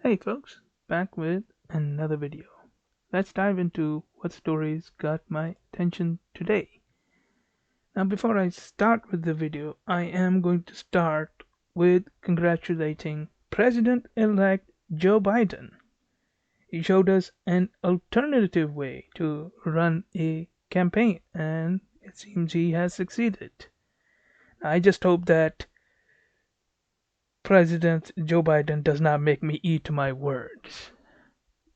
Hey folks, back with another video. Let's dive into what stories got my attention today. Now, before I start with the video, I am going to start with congratulating President elect Joe Biden. He showed us an alternative way to run a campaign, and it seems he has succeeded. I just hope that President Joe Biden does not make me eat my words.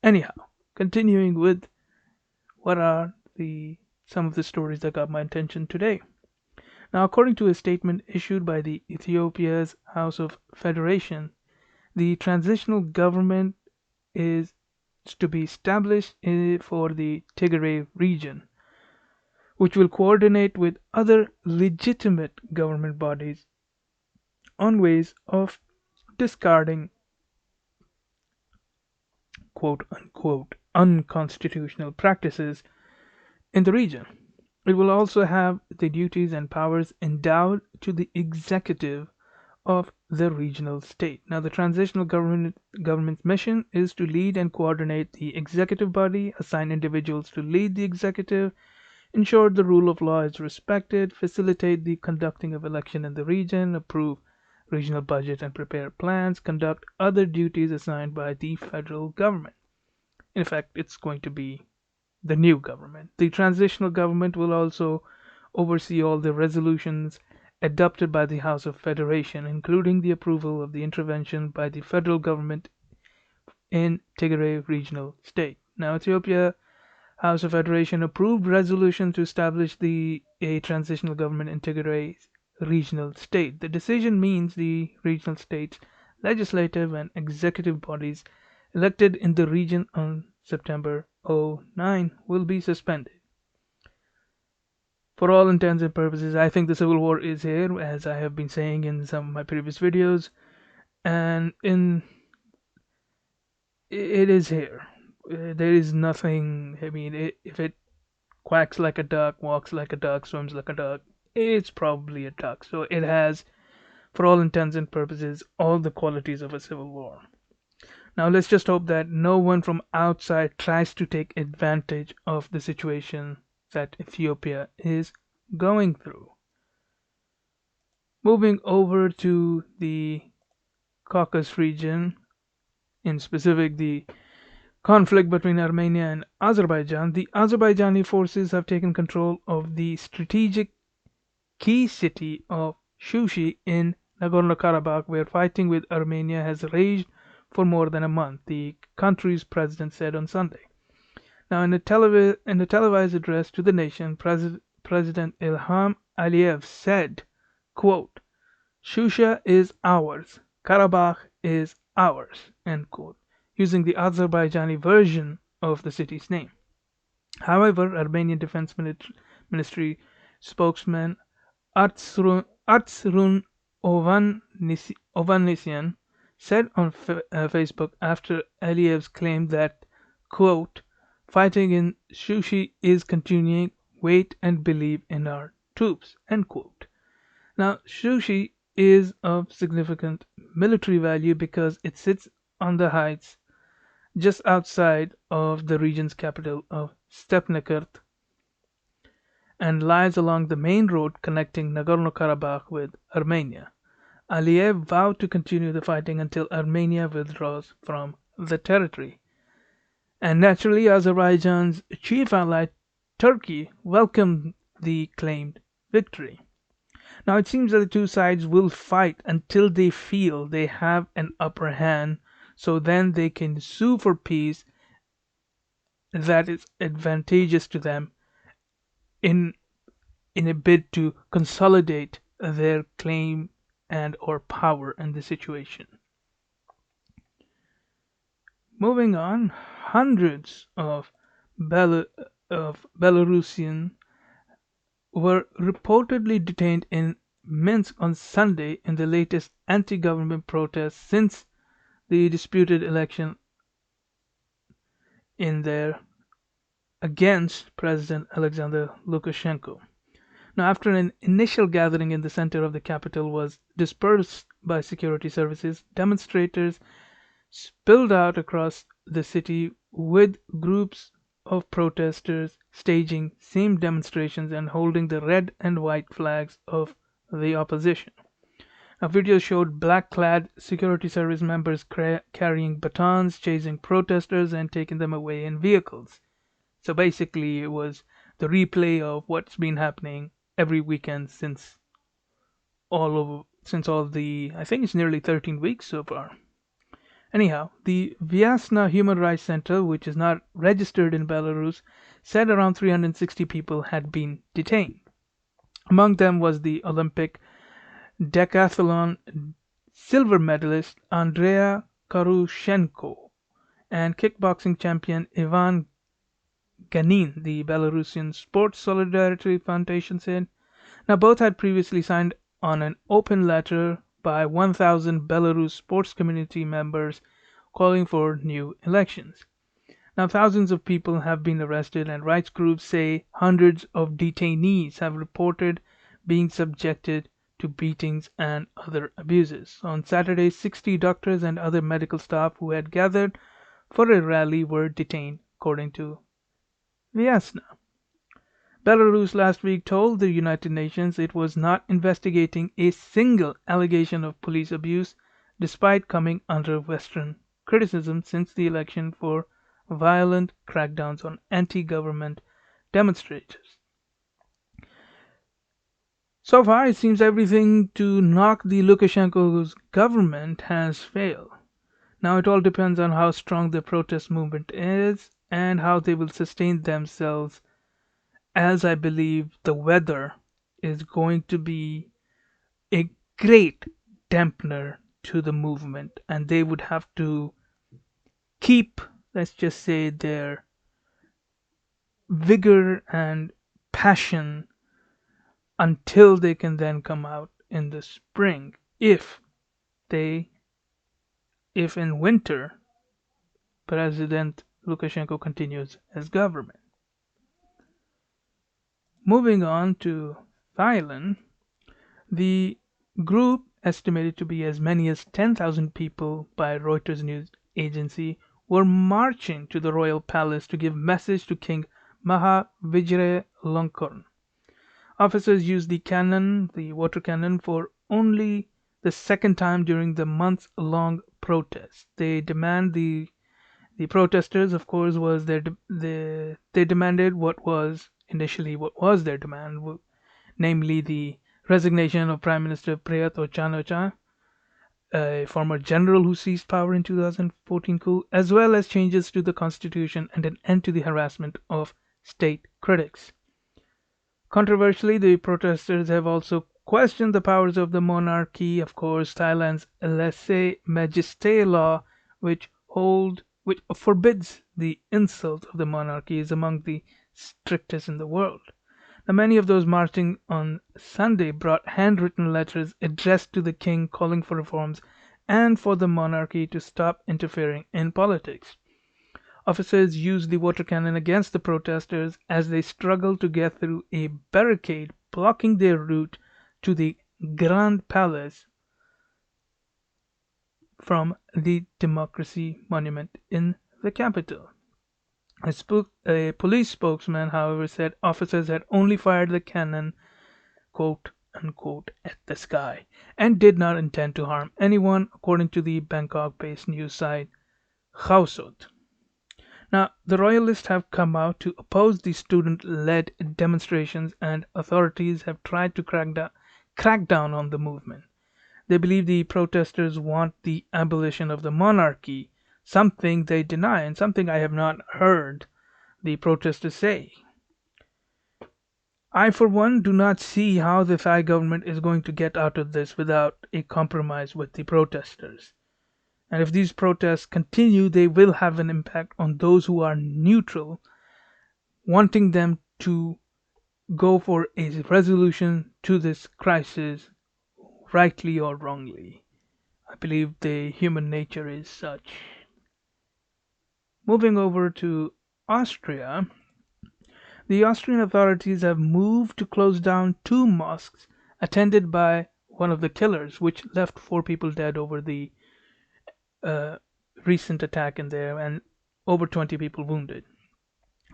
Anyhow, continuing with what are the some of the stories that got my attention today. Now, according to a statement issued by the Ethiopia's House of Federation, the transitional government is to be established for the Tigray region, which will coordinate with other legitimate government bodies on ways of discarding quote unquote unconstitutional practices in the region. It will also have the duties and powers endowed to the executive of the regional state. Now, the transitional government's mission is to lead and coordinate the executive body, assign individuals to lead the executive, ensure the rule of law is respected, facilitate the conducting of election in the region, approve regional budget and prepare plans, conduct other duties assigned by the federal government. In fact, it's going to be the new government. The transitional government will also oversee all the resolutions adopted by the House of Federation, including the approval of the intervention by the federal government in Tigray regional state. Now, Ethiopia House of Federation approved resolution to establish a transitional government in Tigray regional state. The decision means the regional state's legislative and executive bodies elected in the region on September 09 will be suspended. For all intents and purposes, I think the civil war is here, as I have been saying in some of my previous videos, and it is here. There is nothing. I mean, if it quacks like a duck, walks like a duck, swims like a duck, it's probably a duck. So it has, for all intents and purposes, all the qualities of a civil war. Now let's just hope that no one from outside tries to take advantage of the situation that Ethiopia is going through. Moving over to the Caucasus region, in specific the conflict between Armenia and Azerbaijan, the Azerbaijani forces have taken control of the strategic key city of Shushi in Nagorno-Karabakh, where fighting with Armenia has raged for more than a month, the country's president said on Sunday. Now, in a televised address to the nation, President Ilham Aliyev said, quote, "Shusha is ours, Karabakh is ours," end quote, using the Azerbaijani version of the city's name. However, Armenian Defense Ministry spokesman Artsrun Ovanesyan said on Facebook after Aliyev's claim that, quote, "Fighting in Shushi is continuing, wait and believe in our troops," end quote. Now, Shushi is of significant military value because it sits on the heights just outside of the region's capital of Stepnakert and lies along the main road connecting Nagorno-Karabakh with Armenia. Aliyev vowed to continue the fighting until Armenia withdraws from the territory. And naturally, Azerbaijan's chief ally, Turkey, welcomed the claimed victory. Now, it seems that the two sides will fight until they feel they have an upper hand, so then they can sue for peace that is advantageous to them in a bid to consolidate their claim and or power in the situation. Moving on, hundreds of Belarusians were reportedly detained in Minsk on Sunday in the latest anti-government protests since the disputed election in there against President Alexander Lukashenko. Now, after an initial gathering in the center of the capital was dispersed by security services, demonstrators spilled out across the city with groups of protesters staging same demonstrations and holding the red and white flags of the opposition. A video showed black-clad security service members carrying batons, chasing protesters, and taking them away in vehicles. So basically, it was the replay of what's been happening every weekend since all the I think it's nearly 13 weeks so far. Anyhow, the Vyasna Human Rights Center, which is not registered in Belarus, said around 360 people had been detained. Among them was the Olympic decathlon silver medalist Andrea Karushenko and kickboxing champion Ivan Ganin, the Belarusian Sports Solidarity Foundation said. Now, both had previously signed on an open letter by 1,000 Belarus sports community members calling for new elections. Now, thousands of people have been arrested, and rights groups say hundreds of detainees have reported being subjected to beatings and other abuses. On Saturday, 60 doctors and other medical staff who had gathered for a rally were detained, according to Vyasna. Belarus last week told the United Nations it was not investigating a single allegation of police abuse, despite coming under Western criticism since the election for violent crackdowns on anti-government demonstrators. So far, it seems everything to knock the Lukashenko's government has failed. Now it all depends on how strong the protest movement is and how they will sustain themselves, as I believe the weather is going to be a great dampener to the movement, and they would have to keep, let's just say, their vigor and passion until they can then come out in the spring, if in winter President Lukashenko continues as government. Moving on to Thailand, the group, estimated to be as many as 10,000 people by Reuters news agency, were marching to the royal palace to give message to King Maha Vajiralongkorn. Officers used the water cannon, for only the second time during the months-long protest. They protesters, of course, they demanded what was their demand, namely the resignation of Prime Minister Prayut Chan-o-cha, a former general who seized power in 2014 coup, as well as changes to the constitution and an end to the harassment of state critics. Controversially, the protesters have also questioned the powers of the monarchy. Of course, Thailand's lèse-majesté law, which forbids the insult of the monarchy, is among the strictest in the world. Now, many of those marching on Sunday brought handwritten letters addressed to the king calling for reforms and for the monarchy to stop interfering in politics. Officers used the water cannon against the protesters as they struggled to get through a barricade blocking their route to the Grand Palace from the Democracy Monument in the capital. A police spokesman, however, said officers had only fired the cannon, quote unquote, at the sky and did not intend to harm anyone, according to the Bangkok-based news site Khaosod. Now, the royalists have come out to oppose the student-led demonstrations, and authorities have tried to crack down on the movement. They believe the protesters want the abolition of the monarchy, something they deny and something I have not heard the protesters say. I, for one, do not see how the Thai government is going to get out of this without a compromise with the protesters. And if these protests continue, they will have an impact on those who are neutral, wanting them to go for a resolution to this crisis, rightly or wrongly. I believe the human nature is such. Moving over to Austria, the Austrian authorities have moved to close down 2 mosques attended by one of the killers, which left 4 people dead over the recent attack in there and over 20 people wounded.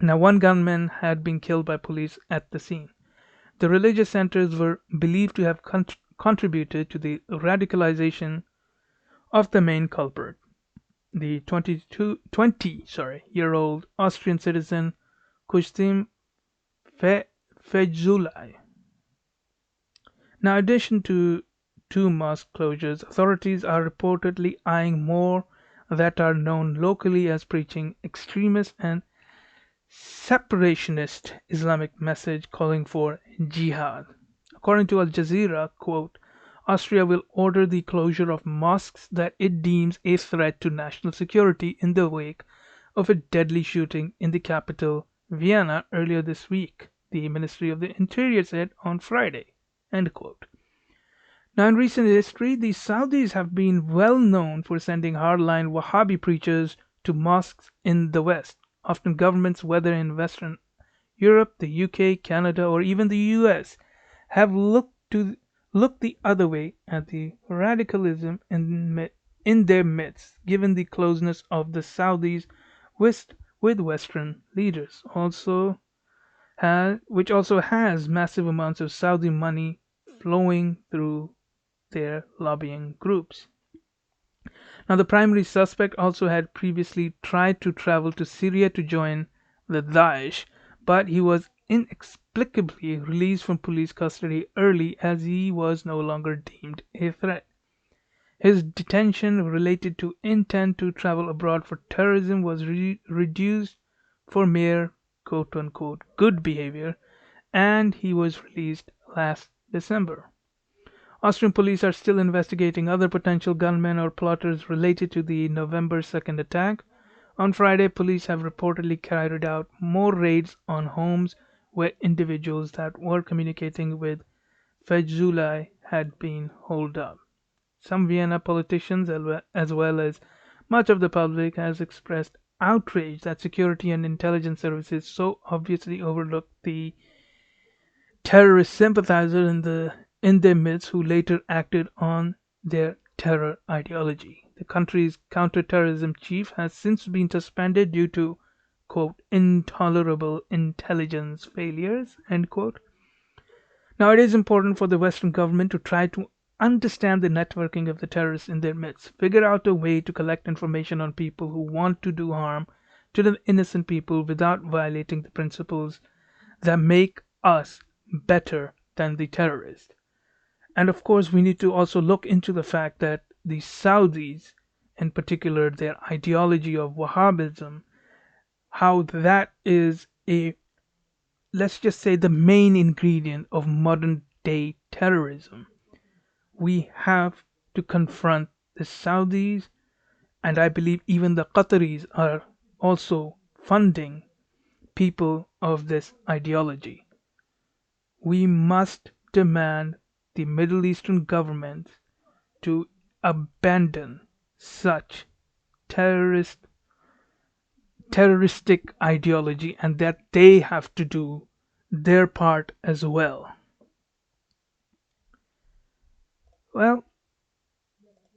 Now, one gunman had been killed by police at the scene. The religious centers were believed to have contributed to the radicalization of the main culprit, the 20-year-old Austrian citizen Kustim Fejzulai. Now, in addition to two mosque closures, authorities are reportedly eyeing more that are known locally as preaching extremist and separationist Islamic message calling for jihad. According to Al Jazeera, quote, Austria will order the closure of mosques that it deems a threat to national security in the wake of a deadly shooting in the capital, Vienna, earlier this week, the Ministry of the Interior said on Friday. End quote. Now, in recent history, the Saudis have been well known for sending hardline Wahhabi preachers to mosques in the West. Often governments, whether in Western Europe, the UK, Canada, or even the US, have looked the other way at the radicalism in their midst, given the closeness of the Saudis with Western leaders, which also has massive amounts of Saudi money flowing through their lobbying groups. Now, the primary suspect also had previously tried to travel to Syria to join the Daesh, but he was inexplicably released from police custody early as he was no longer deemed a threat. His detention related to intent to travel abroad for terrorism was reduced for mere quote-unquote good behavior, and he was released last December. Austrian police are still investigating other potential gunmen or plotters related to the November 2nd attack. On Friday, police have reportedly carried out more raids on homes where individuals that were communicating with Fejzulai had been holed up. Some Vienna politicians, as well as much of the public, has expressed outrage that security and intelligence services so obviously overlooked the terrorist sympathizer in their midst who later acted on their terror ideology. The country's counter-terrorism chief has since been suspended due to, quote, intolerable intelligence failures, end quote. Now, it is important for the Western government to try to understand the networking of the terrorists in their midst, figure out a way to collect information on people who want to do harm to the innocent people without violating the principles that make us better than the terrorists. And of course, we need to also look into the fact that the Saudis, in particular, their ideology of Wahhabism, how that is let's just say, the main ingredient of modern day terrorism. We have to confront the Saudis, and I believe even the Qataris are also funding people of this ideology. We must demand the Middle Eastern governments to abandon such terroristic ideology, and that they have to do their part as well. Well,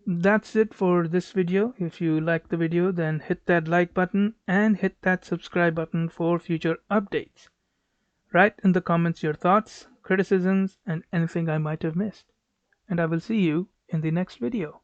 that's it for this video. If you like the video, then hit that like button and hit that subscribe button for future updates. Write in the comments your thoughts, criticisms, and anything I might have missed. And I will see you in the next video.